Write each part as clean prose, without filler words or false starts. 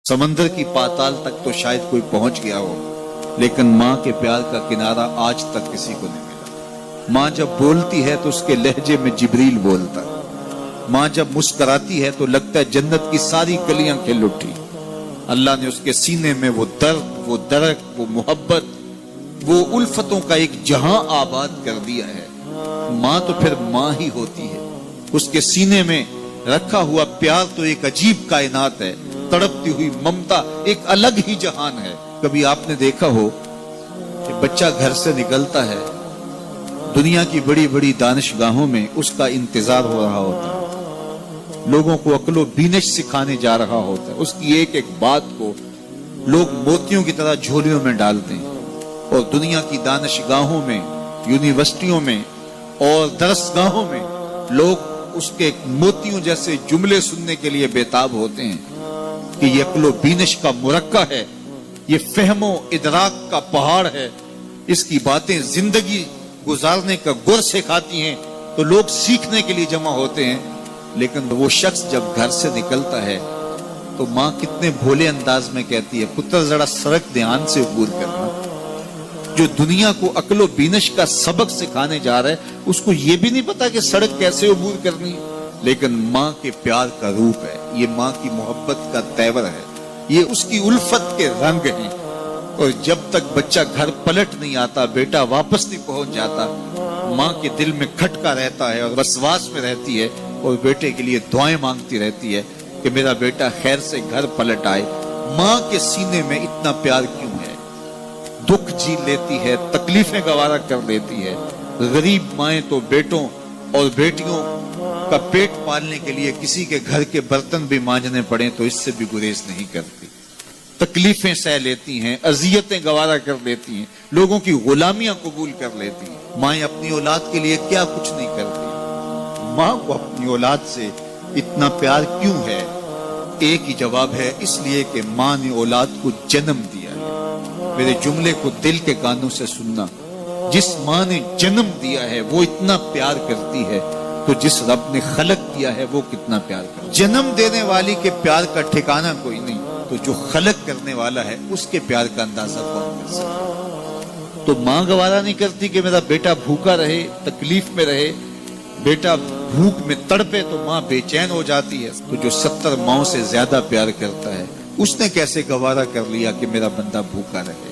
समंदर की पाताल तक तो शायद कोई पहुंच गया हो, लेकिन माँ के प्यार का किनारा आज तक किसी को नहीं मिला। माँ जब बोलती है तो उसके लहजे में जिब्रील बोलता है। माँ जब मुस्कुराती है तो लगता है जन्नत की सारी कलियां खिल उठी। अल्लाह ने उसके सीने में वो दर्द, वो दरक, वो मोहब्बत, वो उल्फतों का एक जहां आबाद कर दिया है। माँ तो फिर माँ ही होती है। उसके सीने में रखा हुआ प्यार तो एक अजीब कायनात है। तड़पती हुई ममता एक अलग ही जहान है। कभी आपने देखा हो कि बच्चा घर से निकलता है, दुनिया की बड़ी बड़ी दानिशगाहों में उसका इंतजार हो रहा होता है, लोगों को अक्लो बीनश सिखाने जा रहा होता है, उसकी एक एक बात को लोग मोतियों की तरह झोलियों में डालते हैं। और दुनिया की दानिशगाहों में, यूनिवर्सिटियों में और दरसगाहों में लोग उसके मोतियों जैसे जुमले सुनने के लिए बेताब होते हैं कि ये अक्लो बीनश का मुरक्का है, ये फहमो इदराक का पहाड़ है, इसकी बातें जिंदगी गुजारने का गुर सिखाती हैं। तो लोग सीखने के लिए जमा होते हैं। लेकिन वो शख्स जब घर से निकलता है तो माँ कितने भोले अंदाज में कहती है, पुत्र जरा सड़क ध्यान से अबूर करना। जो दुनिया को अक्लो बीनश का सबक सिखाने जा रहा है, उसको ये भी नहीं पता कि सड़क कैसे अबूर करनी है। लेकिन माँ के प्यार का रूप है, ये माँ की मोहब्बत का तेवर है, ये उसकी उल्फत के रंग हैं। और जब तक बच्चा घर पलट नहीं आता, बेटा वापस नहीं पहुंच जाता, माँ के दिल में खटका रहता है और वसवास में रहती है और बेटे के लिए दुआएं मांगती रहती है कि मेरा बेटा खैर से घर पलट आए। माँ के सीने में इतना प्यार क्यों है? दुख जी लेती है, तकलीफें गवारा कर लेती है। गरीब माएं तो बेटों और बेटियों का पेट पालने के लिए किसी के घर के बर्तन भी मांजने पड़े तो इससे भी गुरेज नहीं करती। तकलीफें सह लेती हैं, अजियतें गवारा कर लेती हैं, लोगों की गुलामियां कबूल कर लेती हैं। माएं अपनी औलाद के लिए क्या कुछ नहीं करती। माँ को अपनी औलाद से इतना प्यार क्यों है? एक ही जवाब है, इसलिए कि माँ ने औलाद को जन्म दिया है। मेरे जुमले को दिल के कानों से सुनना। जिस माँ ने जन्म दिया है वो इतना प्यार करती है, तो जिस रब ने खलक किया है वो कितना प्यार करता है। जन्म देने वाली के प्यार का ठिकाना कोई नहीं, तो जो खलक करने वाला है उसके प्यार का अंदाजा कौन कर सकता? तो माँ गवारा नहीं करती कि मेरा बेटा भूखा रहे, तकलीफ में रहे, बेटा भूख में तड़पे, तो माँ बेचैन हो जाती है। तो जो 70 माओं से ज्यादा प्यार करता है, उसने कैसे गवारा कर लिया कि मेरा बंदा भूखा रहे?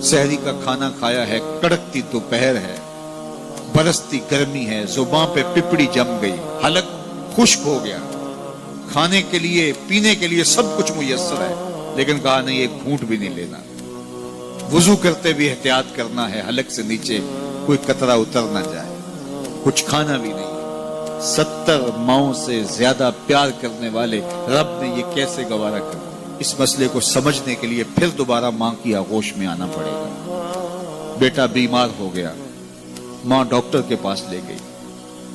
सहरी का खाना खाया है, कड़कती दोपहर है, बरसती गर्मी है, जुबान पे पिपड़ी जम गई, हलक खुश्क हो गया, खाने के लिए पीने के लिए सब कुछ मुयस्सर है, लेकिन कहा नहीं एक घूंट भी नहीं लेना। वुजू करते भी एहतियात करना है, हलक से नीचे कोई कतरा उतर ना जाए, कुछ खाना भी नहीं। 70 माओं से ज्यादा प्यार करने वाले रब ने ये कैसे गवारा कर? इस मसले को समझने के लिए फिर दोबारा माँ की आगोश में आना पड़ेगा। बेटा बीमार हो गया, माँ डॉक्टर के पास ले गई,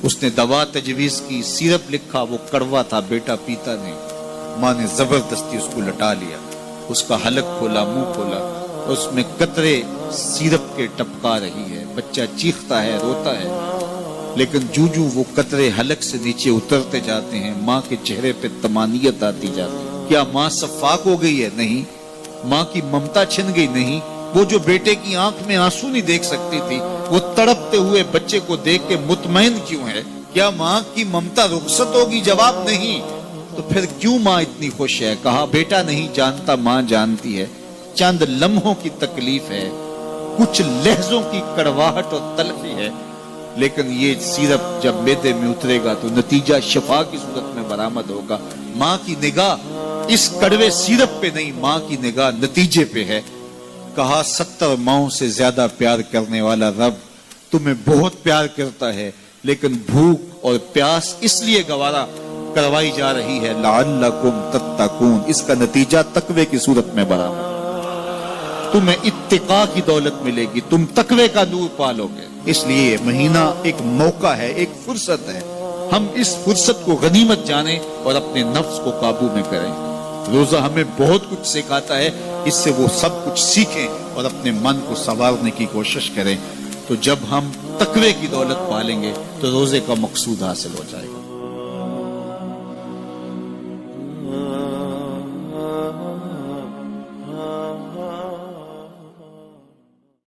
उसने दवा तजवीज की, सिरप लिखा, वो कड़वा था, बेटा पीता नहीं। माँ ने जबरदस्ती उसको लटा लिया, उसका हलक खोला, मुंह खोला, उसमें कतरे सिरप के टपका रही है। बच्चा चीखता है, रोता है, लेकिन जूजू वो कतरे हलक से नीचे उतरते जाते हैं, माँ के चेहरे पे तमानियत आती जाती है। क्या माँ सफाक हो गई है? नहीं। माँ की ममता छिन गई? नहीं। वो जो बेटे की आंख में आंसू नहीं देख सकती थी, वो तड़पते हुए बच्चे को देख के मुतमईन क्यों है? क्या माँ की ममता रुखसत होगी? जवाब नहीं। तो फिर क्यों माँ इतनी खुश है? कहा बेटा नहीं जानता, माँ जानती है। चंद लम्हों की तकलीफ है, कुछ लहजों की कड़वाहट और तलखी है, लेकिन ये सिरप जब मैदे में उतरेगा तो नतीजा शिफा की सूरत में बरामद होगा। माँ की निगाह इस कड़वे सिरप पे नहीं, माँ की निगाह नतीजे पे है। कहा 70 माओं से ज्यादा प्यार करने वाला रब तुम्हें बहुत प्यार करता है, लेकिन भूख और प्यास इसलिए गवारा करवाई जा रही है, लअल्लकुम तत्तकून। इसका नतीजा तकवे की सूरत में बरामद। तुम्हें इत्तिका की दौलत मिलेगी, तुम तकवे का नूर पालोगे। इसलिए महीना एक मौका है, एक फुर्सत है। हम इस फुर्सत को गनीमत जाने और अपने नफ्स को काबू में करें। रोजा हमें बहुत कुछ सिखाता है, इससे वो सब कुछ सीखें और अपने मन को संवारने की कोशिश करें। तो जब हम तकवे की दौलत पालेंगे तो रोजे का मकसूद हासिल हो जाएगा।